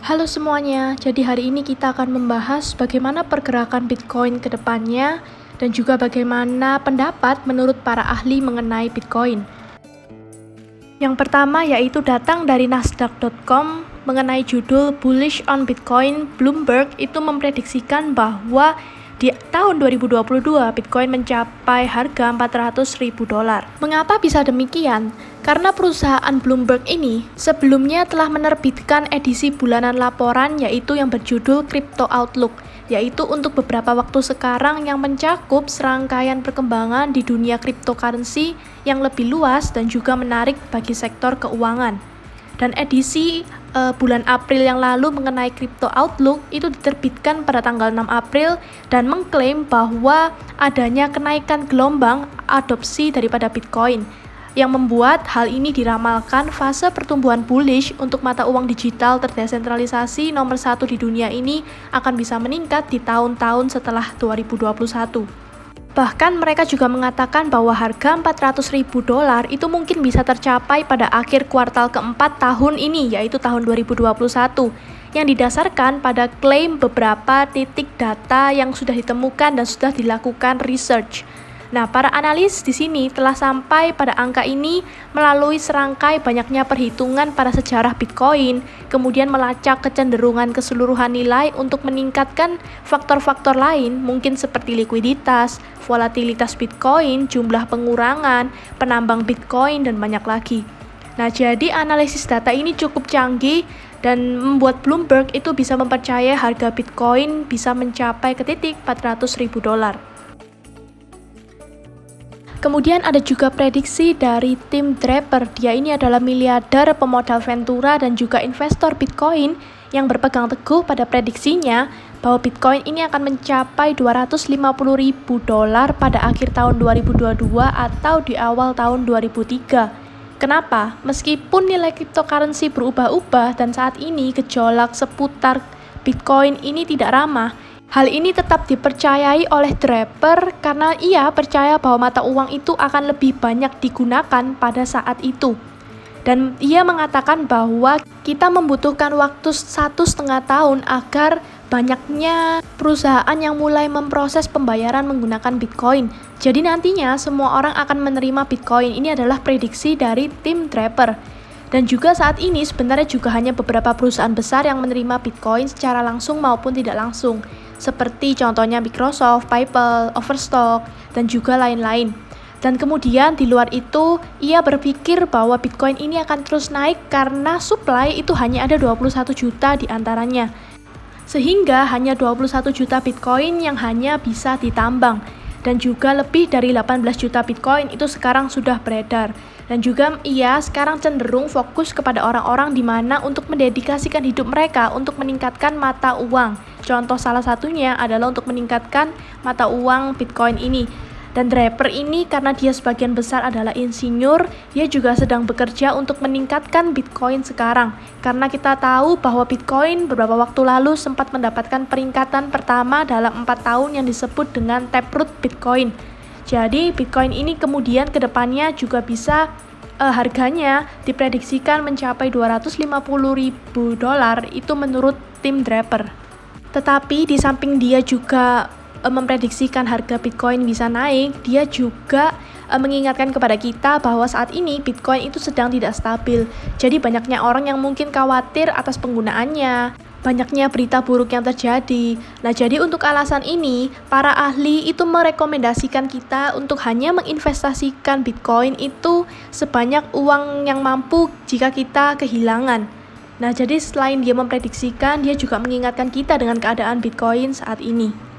Halo semuanya, jadi hari ini kita akan membahas bagaimana pergerakan Bitcoin ke depannya dan juga bagaimana pendapat menurut para ahli mengenai Bitcoin. Yang pertama yaitu datang dari Nasdaq.com mengenai judul Bullish on Bitcoin. Bloomberg itu memprediksikan bahwa di tahun 2022 Bitcoin mencapai harga $400.000. Mengapa bisa demikian? Karena perusahaan Bloomberg ini sebelumnya telah menerbitkan edisi bulanan laporan yaitu yang berjudul Crypto Outlook, yaitu untuk beberapa waktu sekarang yang mencakup serangkaian perkembangan di dunia cryptocurrency yang lebih luas dan juga menarik bagi sektor keuangan. Dan edisi bulan April yang lalu mengenai Crypto Outlook itu diterbitkan pada tanggal 6 April dan mengklaim bahwa adanya kenaikan gelombang adopsi daripada Bitcoin yang membuat hal ini diramalkan fase pertumbuhan bullish untuk mata uang digital terdesentralisasi nomor 1 di dunia ini akan bisa meningkat di tahun-tahun setelah 2021. Bahkan mereka juga mengatakan bahwa harga $400.000 itu mungkin bisa tercapai pada akhir kuartal keempat tahun ini, yaitu tahun 2021, yang didasarkan pada klaim beberapa titik data yang sudah ditemukan dan sudah dilakukan research. Nah, para analis di sini telah sampai pada angka ini melalui serangkai banyaknya perhitungan pada sejarah Bitcoin, kemudian melacak kecenderungan keseluruhan nilai untuk meningkatkan faktor-faktor lain, mungkin seperti likuiditas, volatilitas Bitcoin, jumlah pengurangan, penambang Bitcoin, dan banyak lagi. Nah, jadi analisis data ini cukup canggih dan membuat Bloomberg itu bisa mempercayai harga Bitcoin bisa mencapai ke titik $400.000. Kemudian ada juga prediksi dari Tim Draper. Dia ini adalah miliarder pemodal Ventura dan juga investor Bitcoin yang berpegang teguh pada prediksinya bahwa Bitcoin ini akan mencapai $250.000 pada akhir tahun 2022 atau di awal tahun 2003. Kenapa? Meskipun nilai cryptocurrency berubah-ubah dan saat ini gejolak seputar Bitcoin ini tidak ramah, hal ini tetap dipercayai oleh Draper karena ia percaya bahwa mata uang itu akan lebih banyak digunakan pada saat itu. Dan ia mengatakan bahwa kita membutuhkan waktu 1,5 tahun agar banyaknya perusahaan yang mulai memproses pembayaran menggunakan Bitcoin. Jadi nantinya semua orang akan menerima Bitcoin. Ini adalah prediksi dari Tim Draper. Dan juga saat ini sebenarnya juga hanya beberapa perusahaan besar yang menerima Bitcoin secara langsung maupun tidak langsung, seperti contohnya Microsoft, PayPal, Overstock, dan juga lain-lain. Dan kemudian di luar itu, ia berpikir bahwa Bitcoin ini akan terus naik karena supply itu hanya ada 21 juta di antaranya. Sehingga hanya 21 juta Bitcoin yang hanya bisa ditambang. Dan juga lebih dari 18 juta Bitcoin itu sekarang sudah beredar. Dan juga ia sekarang cenderung fokus kepada orang-orang di mana untuk mendedikasikan hidup mereka untuk meningkatkan mata uang. Contoh salah satunya adalah untuk meningkatkan mata uang Bitcoin ini. Dan Draper ini karena dia sebagian besar adalah insinyur, dia juga sedang bekerja untuk meningkatkan Bitcoin sekarang. Karena kita tahu bahwa Bitcoin beberapa waktu lalu sempat mendapatkan peringkatan pertama dalam 4 tahun yang disebut dengan Taproot Bitcoin. Jadi Bitcoin ini kemudian ke depannya juga bisa harganya diprediksikan mencapai $250.000 itu menurut Tim Draper. Tetapi di samping dia juga memprediksikan harga Bitcoin bisa naik, dia juga mengingatkan kepada kita bahwa saat ini Bitcoin itu sedang tidak stabil. Jadi banyaknya orang yang mungkin khawatir atas penggunaannya, banyaknya berita buruk yang terjadi. Nah, jadi untuk alasan ini, para ahli itu merekomendasikan kita untuk hanya menginvestasikan Bitcoin itu sebanyak uang yang mampu jika kita kehilangan. Nah, jadi selain dia memprediksikan, dia juga mengingatkan kita dengan keadaan Bitcoin saat ini.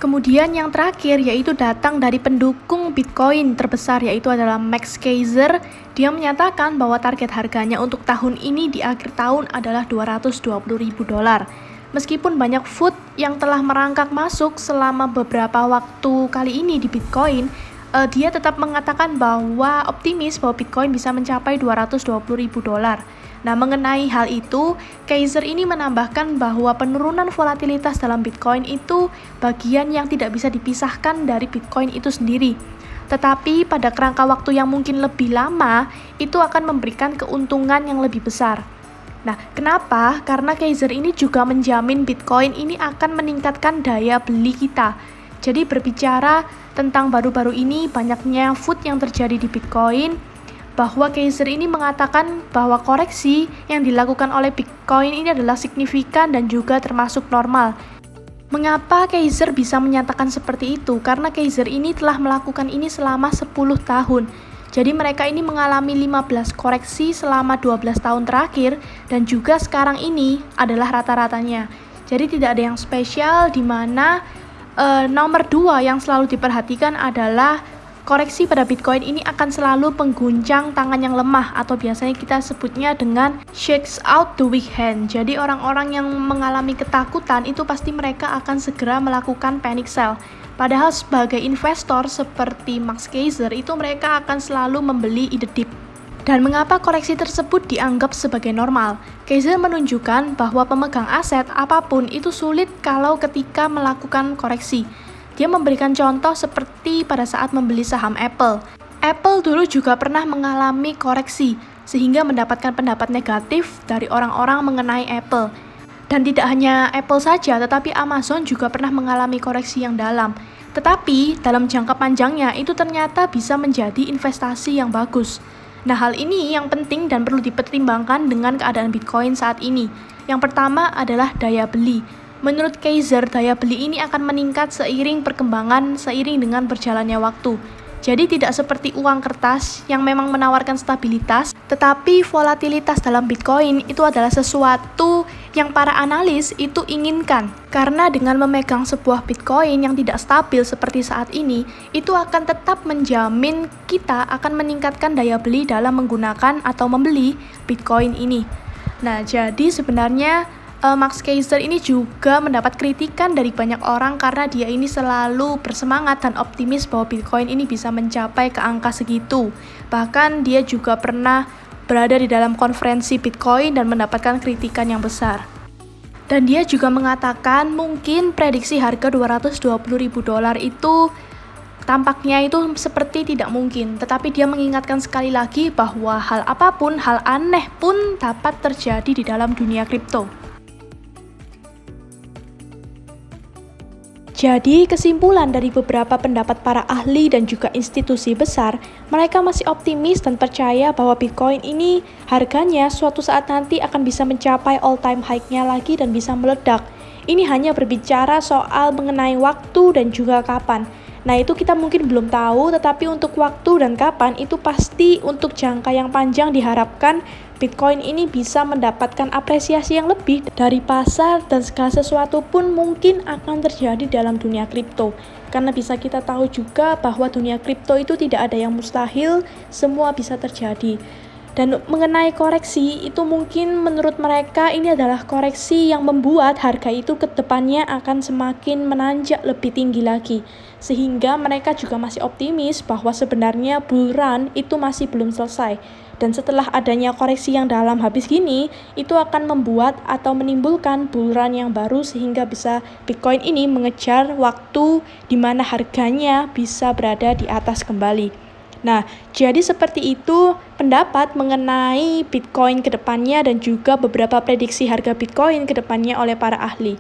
Kemudian yang terakhir yaitu datang dari pendukung Bitcoin terbesar yaitu adalah Max Keiser. Dia menyatakan bahwa target harganya untuk tahun ini di akhir tahun adalah $220.000. Meskipun banyak FUD yang telah merangkak masuk selama beberapa waktu kali ini di Bitcoin, dia tetap mengatakan bahwa optimis bahwa Bitcoin bisa mencapai $220.000. Nah, mengenai hal itu, Keiser ini menambahkan bahwa penurunan volatilitas dalam Bitcoin itu bagian yang tidak bisa dipisahkan dari Bitcoin itu sendiri. tetapi pada kerangka waktu yang mungkin lebih lama, itu akan memberikan keuntungan yang lebih besar. Nah, kenapa? Karena Caesar ini juga menjamin Bitcoin ini akan meningkatkan daya beli kita. Jadi berbicara tentang baru-baru ini banyaknya FUD yang terjadi di Bitcoin, bahwa Caesar ini mengatakan bahwa koreksi yang dilakukan oleh Bitcoin ini adalah signifikan dan juga termasuk normal. Mengapa Caesar bisa menyatakan seperti itu? Karena Caesar ini telah melakukan ini selama 10 tahun. Jadi mereka ini mengalami 15 koreksi selama 12 tahun terakhir dan juga sekarang ini adalah rata-ratanya. Jadi tidak ada yang spesial di mana nomor 2 yang selalu diperhatikan adalah koreksi pada Bitcoin ini akan selalu mengguncang tangan yang lemah atau biasanya kita sebutnya dengan shakes out the weak hand. Jadi orang-orang yang mengalami ketakutan itu pasti mereka akan segera melakukan panic sell. Padahal sebagai investor seperti Max Keiser itu mereka akan selalu membeli in the dip. Dan mengapa koreksi tersebut dianggap sebagai normal? Keiser menunjukkan bahwa pemegang aset apapun itu sulit kalau ketika melakukan koreksi. Dia memberikan contoh seperti pada saat membeli saham Apple. Apple dulu juga pernah mengalami koreksi, sehingga mendapatkan pendapat negatif dari orang-orang mengenai Apple. Dan tidak hanya Apple saja, tetapi Amazon juga pernah mengalami koreksi yang dalam. Tetapi dalam jangka panjangnya itu ternyata bisa menjadi investasi yang bagus. Nah, hal ini yang penting dan perlu dipertimbangkan dengan keadaan Bitcoin saat ini. Yang pertama adalah daya beli. Menurut Keiser, daya beli ini akan meningkat seiring dengan berjalannya waktu. Jadi tidak seperti uang kertas yang memang menawarkan stabilitas, tetapi volatilitas dalam Bitcoin itu adalah sesuatu yang para analis itu inginkan. Karena dengan memegang sebuah Bitcoin yang tidak stabil seperti saat ini, itu akan tetap menjamin kita akan meningkatkan daya beli dalam menggunakan atau membeli Bitcoin ini. Nah, jadi sebenarnya Max Keiser ini juga mendapat kritikan dari banyak orang karena dia ini selalu bersemangat dan optimis bahwa Bitcoin ini bisa mencapai ke angka segitu. Bahkan dia juga pernah berada di dalam konferensi Bitcoin dan mendapatkan kritikan yang besar. Dan dia juga mengatakan mungkin prediksi harga $220.000 itu tampaknya itu seperti tidak mungkin. Tetapi dia mengingatkan sekali lagi bahwa hal apapun, hal aneh pun dapat terjadi di dalam dunia kripto. Jadi, kesimpulan dari beberapa pendapat para ahli dan juga institusi besar, mereka masih optimis dan percaya bahwa Bitcoin ini harganya suatu saat nanti akan bisa mencapai all-time high-nya lagi dan bisa meledak. Ini hanya berbicara soal mengenai waktu dan juga kapan. Nah, itu kita mungkin belum tahu, tetapi untuk waktu dan kapan itu pasti untuk jangka yang panjang diharapkan Bitcoin ini bisa mendapatkan apresiasi yang lebih dari pasar dan segala sesuatu pun mungkin akan terjadi dalam dunia kripto. Karena bisa kita tahu juga bahwa dunia kripto itu tidak ada yang mustahil, semua bisa terjadi. Dan mengenai koreksi, itu mungkin menurut mereka ini adalah koreksi yang membuat harga itu ke depannya akan semakin menanjak lebih tinggi lagi. Sehingga mereka juga masih optimis bahwa sebenarnya bull run itu masih belum selesai. Dan setelah adanya koreksi yang dalam habis gini, itu akan membuat atau menimbulkan bull run yang baru sehingga bisa Bitcoin ini mengejar waktu di mana harganya bisa berada di atas kembali. Nah, jadi seperti itu pendapat mengenai Bitcoin ke depannya dan juga beberapa prediksi harga Bitcoin ke depannya oleh para ahli.